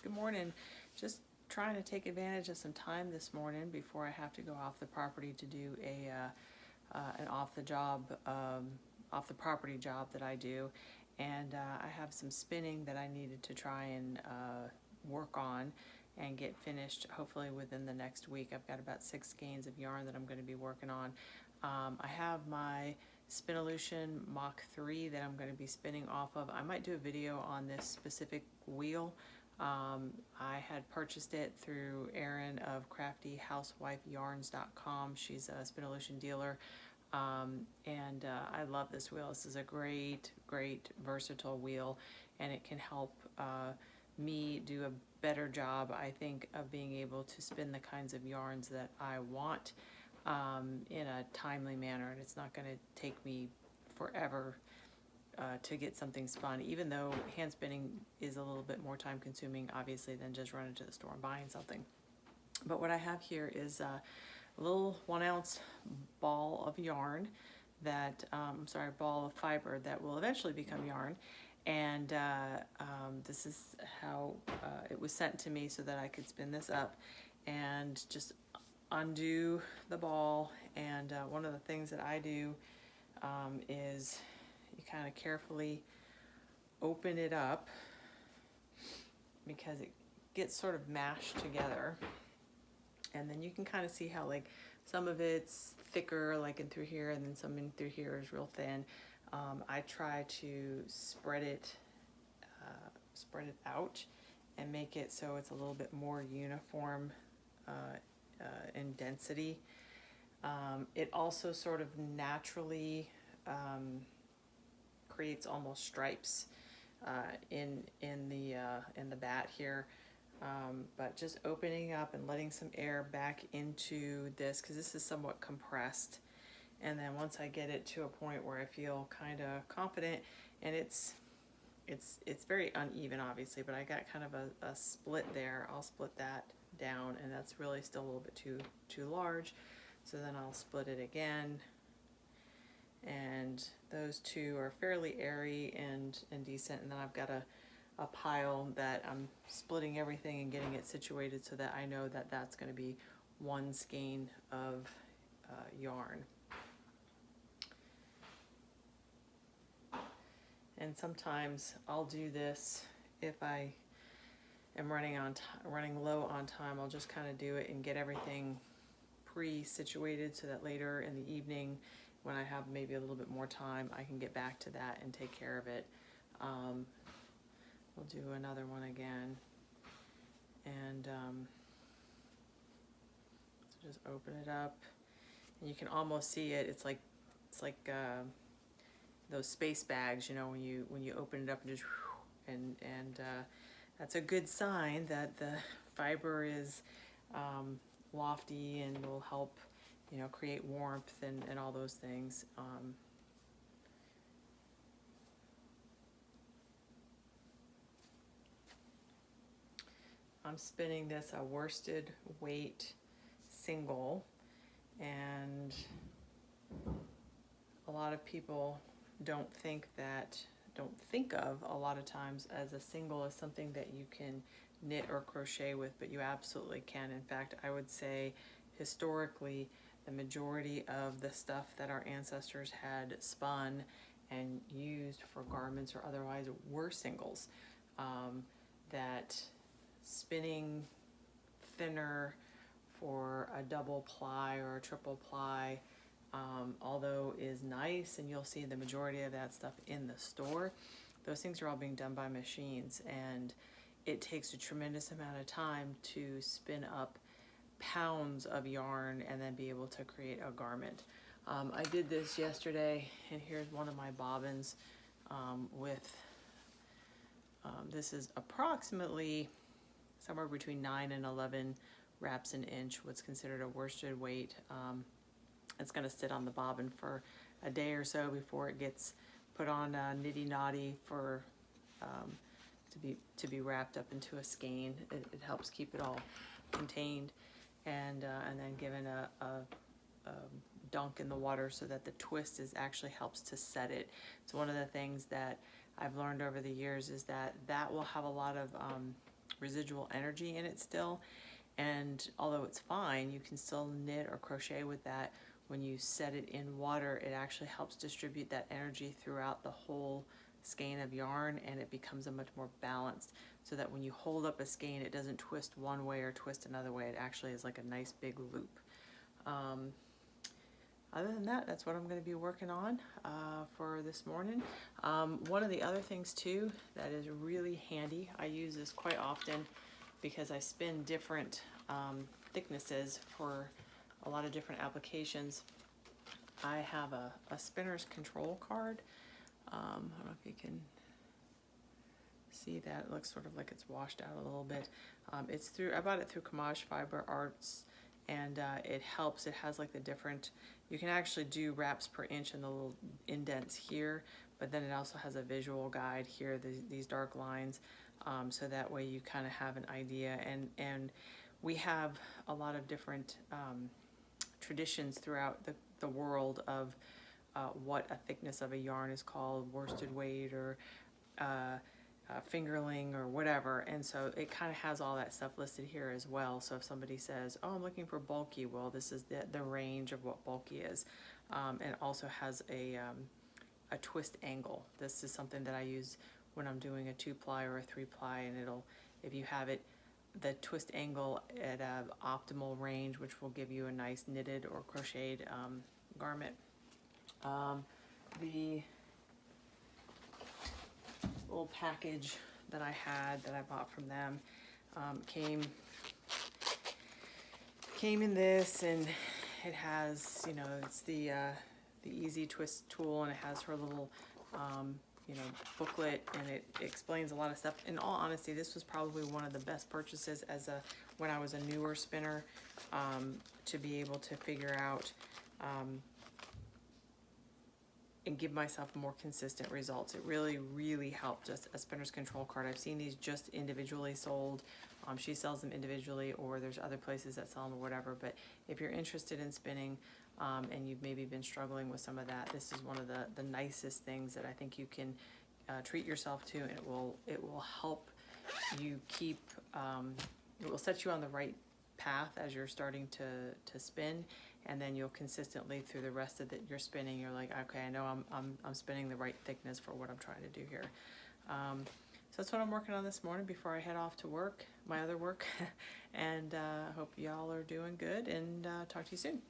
Good morning. Just trying to take advantage of some time this morning before I have to go off the property to do an off the property job that I do, and I have some spinning that I needed to try and work on and get finished hopefully within the next week. I've got about 6 skeins of yarn that I'm going to be working on. I have my Spinolution Mach 3 that I'm going to be spinning off of. I might do a video on this specific wheel. I had purchased it through Erin of craftyhousewifeyarns.com. She's a Spinolution dealer, and I love this wheel. This is a great versatile wheel, and it can help me do a better job, I think, of being able to spin the kinds of yarns that I want in a timely manner. And it's not going to take me forever to get something spun, even though hand spinning is a little bit more time consuming, obviously, than just running to the store and buying something. But what I have here is a little 1 ounce ball of yarn that, ball of fiber that will eventually become yarn. And this is how it was sent to me so that I could spin this up and just undo the ball. And one of the things that I do is you kind of carefully open it up because it gets sort of mashed together, and then you can kind of see how like some of it's thicker like in through here, and then some in through here is real thin. I try to spread it out and make it so it's a little bit more uniform in density. It also sort of naturally creates almost stripes in the bat here, but just opening up and letting some air back into this, because this is somewhat compressed. And then once I get it to a point where I feel kind of confident, and it's very uneven obviously, but I got kind of a split there. I'll split that down, and that's really still a little bit too large, so then I'll split it again. And those two are fairly airy and decent, and then I've got a pile that I'm splitting everything and getting it situated so that I know that that's going to be 1 skein of yarn. And sometimes I'll do this if I am running low on time. I'll just kind of do it and get everything pre-situated so that later in the evening, when I have maybe a little bit more time, I can get back to that and take care of it. We'll do another one again, and so just open it up, and you can almost see it. It's like those space bags, you know, when you open it up and just that's a good sign that the fiber is lofty and will help, you know, create warmth and all those things. I'm spinning this a worsted weight single, and a lot of people don't think of a lot of times as a single as something that you can knit or crochet with, but you absolutely can. In fact, I would say historically the majority of the stuff that our ancestors had spun and used for garments or otherwise were singles. That spinning thinner for a double ply or a triple ply, although is nice, and you'll see the majority of that stuff in the store, those things are all being done by machines, and it takes a tremendous amount of time to spin up pounds of yarn and then be able to create a garment. I did this yesterday, and here's one of my bobbins this is approximately somewhere between 9 and 11 wraps an inch, what's considered a worsted weight. It's going to sit on the bobbin for a day or so before it gets put on Niddy Noddy for to be wrapped up into a skein. It helps keep it all contained, and then given a dunk in the water so that the twist actually helps to set it. So one of the things that I've learned over the years is that will have a lot of residual energy in it still. And although it's fine, you can still knit or crochet with that. When you set it in water, it actually helps distribute that energy throughout the whole skein of yarn, and it becomes a much more balanced, so that when you hold up a skein, it doesn't twist one way or twist another way. It actually is like a nice big loop. Other than that, that's what I'm going to be working on for this morning. One of the other things too that is really handy, I use this quite often because I spin different thicknesses for a lot of different applications. I have a spinner's control card. I don't know if you can see that. It looks sort of like it's washed out a little bit. It's through, I bought it through Kamaj Fiber Arts, and it helps. It has like the different, you can actually do wraps per inch in the little indents here, but then it also has a visual guide here, these dark lines, so that way you kind of have an idea. And we have a lot of different traditions throughout the world of what a thickness of a yarn is called, worsted weight or fingerling or whatever, and so it kind of has all that stuff listed here as well. So if somebody says, oh, I'm looking for bulky, well, this is the range of what bulky is. And it also has a twist angle. This is something that I use when I'm doing a 2-ply or a 3-ply, and it'll, if you have it, the twist angle at an optimal range, which will give you a nice knitted or crocheted garment. The little package that I had that I bought from them came in this, and it has, you know, it's the easy twist tool, and it has her little you know, booklet, and it explains a lot of stuff. In all honesty, this was probably one of the best purchases when I was a newer spinner, to be able to figure out and give myself more consistent results. It really, really helped. Just a spinner's control card. I've seen these just individually sold. She sells them individually, or there's other places that sell them or whatever. But if you're interested in spinning, and you've maybe been struggling with some of that, this is one of the nicest things that I think you can treat yourself to, and it will help you keep, it will set you on the right path as you're starting to spin, and then you'll consistently through the rest of your spinning, you're like, okay, I know I'm spinning the right thickness for what I'm trying to do here. So that's what I'm working on this morning before I head off to work, my other work, and I hope y'all are doing good, and talk to you soon.